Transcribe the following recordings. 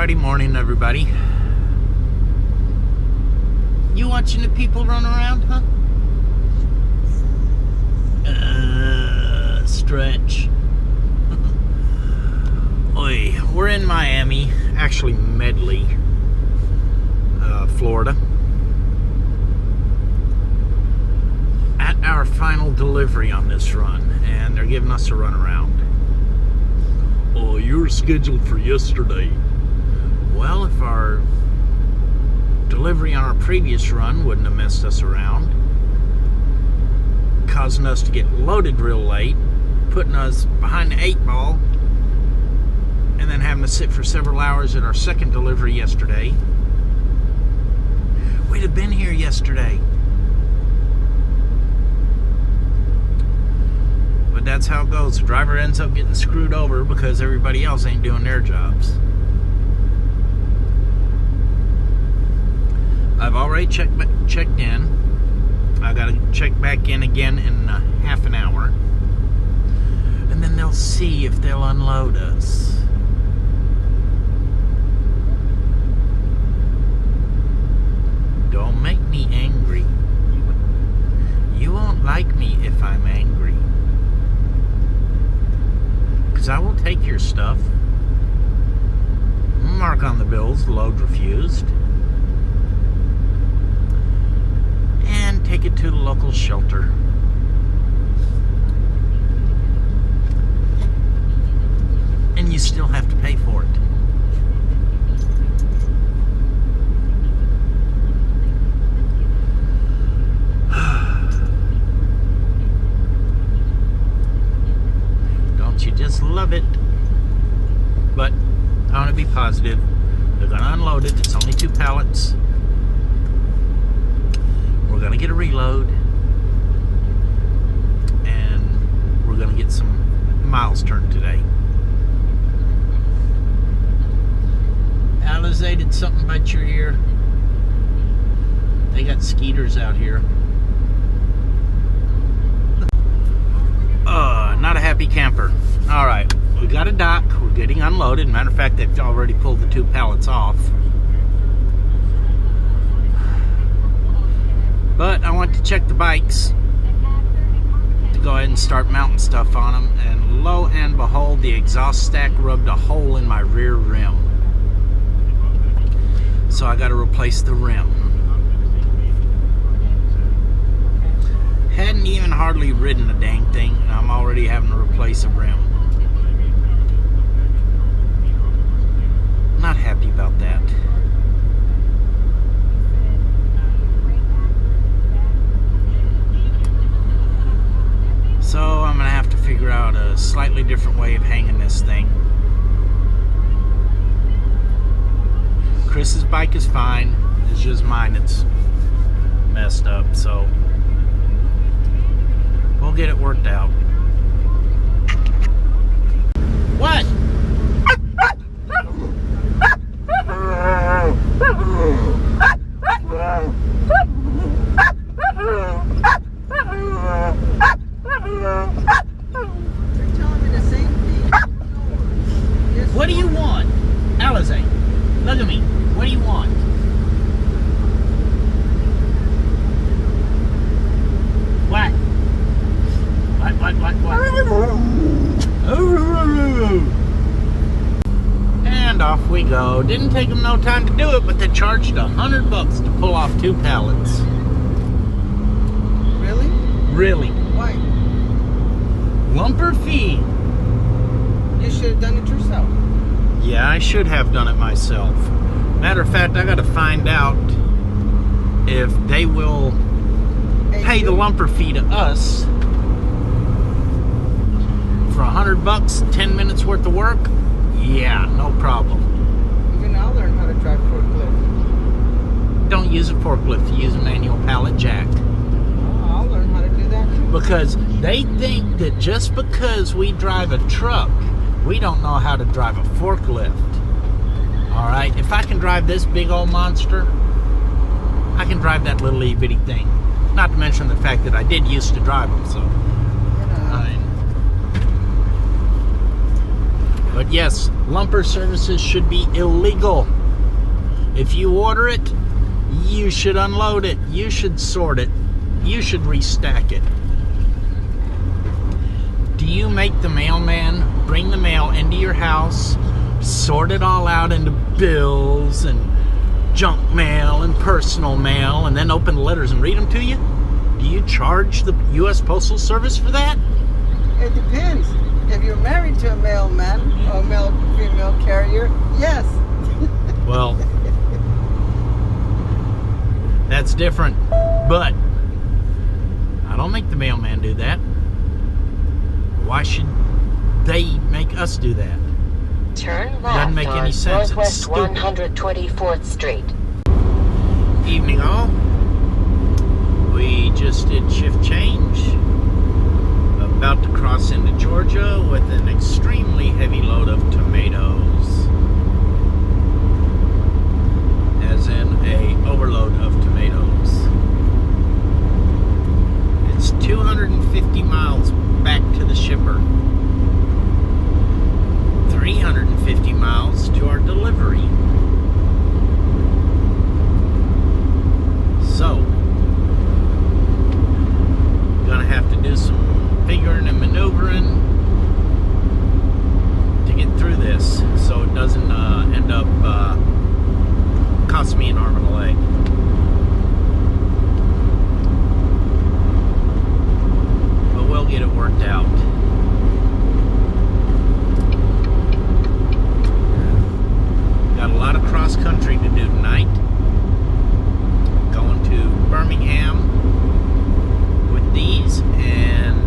Friday morning, everybody. You watching the people run around, huh? Stretch. Oi, we're in Miami, actually Medley, Florida. At our final delivery on this run, and they're giving us a run around. Oh, you were scheduled for yesterday. Well, if our delivery on our previous run wouldn't have messed us around, causing us to get loaded real late, putting us behind the 8 ball, and then having to sit for several hours at our second delivery yesterday, we'd have been here yesterday. But that's how it goes. The driver ends up getting screwed over because everybody else ain't doing their jobs. I've already checked in. I gotta check back in again in half an hour. And then they'll see if they'll unload us. Don't make me angry. You won't like me if I'm angry. Because I will take your stuff. Mark on the bills, load refused. And take it to the local shelter. And you still have to pay for it. Don't you just love it? But I want to be positive. They're going to unload it. It's only 2 pallets. We're going to get a reload. And we're going to get some miles turned today. Alizé, did something bite your ear? They got skeeters out here. Not a happy camper. Alright, we got a dock. We're getting unloaded. Matter of fact, they've already pulled the 2 pallets off. But I want to check the bikes to go ahead and start mounting stuff on them. And lo and behold, the exhaust stack rubbed a hole in my rear rim. So I got to replace the rim. Hadn't even hardly ridden the dang thing, and I'm already having to replace a rim. Not happy about that. So I'm going to have to figure out a slightly different way of hanging this thing. Chris's bike is fine. It's just mine that's messed up, so we'll get it worked out. What? What do you want? Alizé, look at me. What do you want? What? And off we go. Didn't take them no time to do it, but they charged $100 to pull off 2 pallets. Really? Really? Why? Lumper fee. You should have done it yourself. Yeah, I should have done it myself. Matter of fact, I got to find out if they will pay the lumper fee to us for $100, 10 minutes worth of work. Yeah, no problem. Even I'll learn how to drive forklift. Don't use a forklift. Use a manual pallet jack. Oh, I'll learn how to do that too. Because they think that just because we drive a truck, we don't know how to drive a forklift. Alright, if I can drive this big old monster, I can drive that little itty bitty thing. Not to mention the fact that I did used to drive them, so. yes, lumper services should be illegal. If you order it, you should unload it. You should sort it. You should restack it. Do you make the mailman bring the mail into your house, sort it all out into bills and junk mail and personal mail, and then open the letters and read them to you? Do you charge the U.S. Postal Service for that? It depends. If you're married to a mailman or a female carrier, yes. Well, that's different. But I don't make the mailman do that. Why should they make us do that? Turn left Doesn't make on any sense. It's Northwest stupid. 124th Street. Evening all. We just did shift change. About to cross into Georgia with an extremely heavy load of tomatoes. As in a overload of tomatoes. It's 250 miles back to the shipper. 350 miles to our delivery. So, gonna have to do some figuring and maneuvering to get through this so it doesn't end up cost me an arm and a leg. But we'll get it worked out. Got a lot of cross country to do tonight. Going to Birmingham with these, and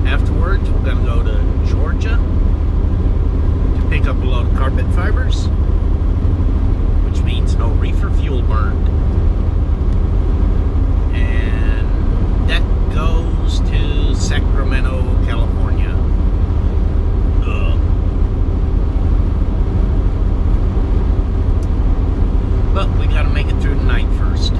afterwards we're going to go to Georgia to pick up a load of carpet fibers, which means no reefer fuel burned. And that goes to Sacramento, California. Ugh. But we got to make it through the night first.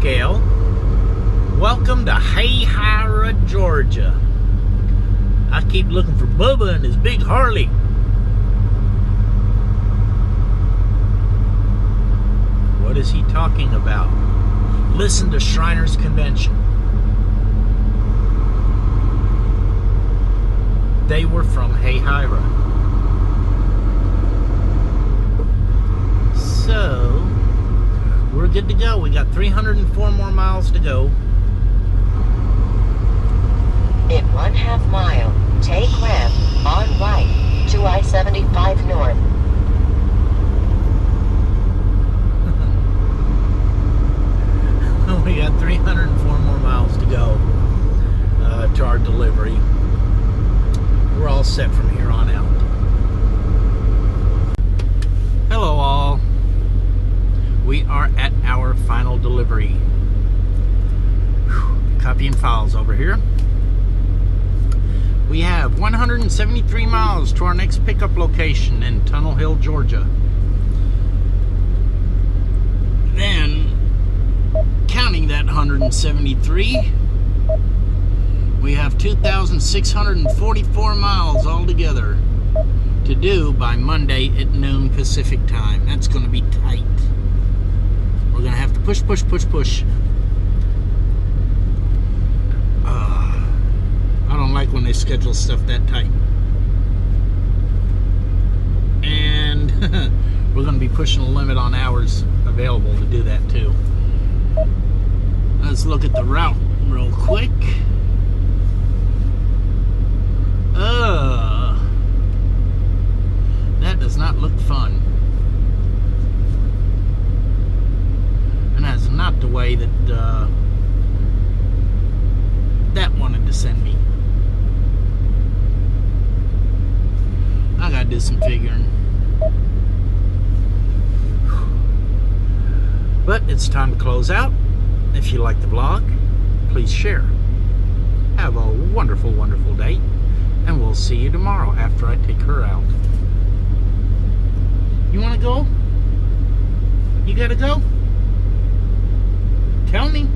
scale. Welcome to Hayhira, Georgia. I keep looking for Bubba and his big Harley. What is he talking about? Listen to Shriners Convention. They were from Hayhira. So, we're good to go. We got 304 more miles to go. In 1/2 mile, take left on right to I-75 North. We got 304 more miles to go to our delivery. We're all set from here on out. Hello all. We are at our final delivery. Whew. Copying files over here. We have 173 miles to our next pickup location in Tunnel Hill, Georgia. Then, counting that 173, we have 2,644 miles altogether to do by Monday at noon Pacific time. That's going to be tight. We're going to have to push. I don't like when they schedule stuff that tight. And we're going to be pushing the limit on hours available to do that too. Let's look at the route real quick. That does not look fun. And that's not the way that that wanted to send me. I gotta do some figuring. But it's time to close out. If you like the vlog, please share. Have a wonderful, wonderful day. And we'll see you tomorrow after I take her out. You want to go? You gotta go? Tell me.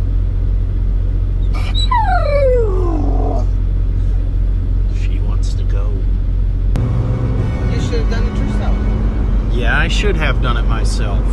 She wants to go. You should have done it yourself. Yeah, I should have done it myself.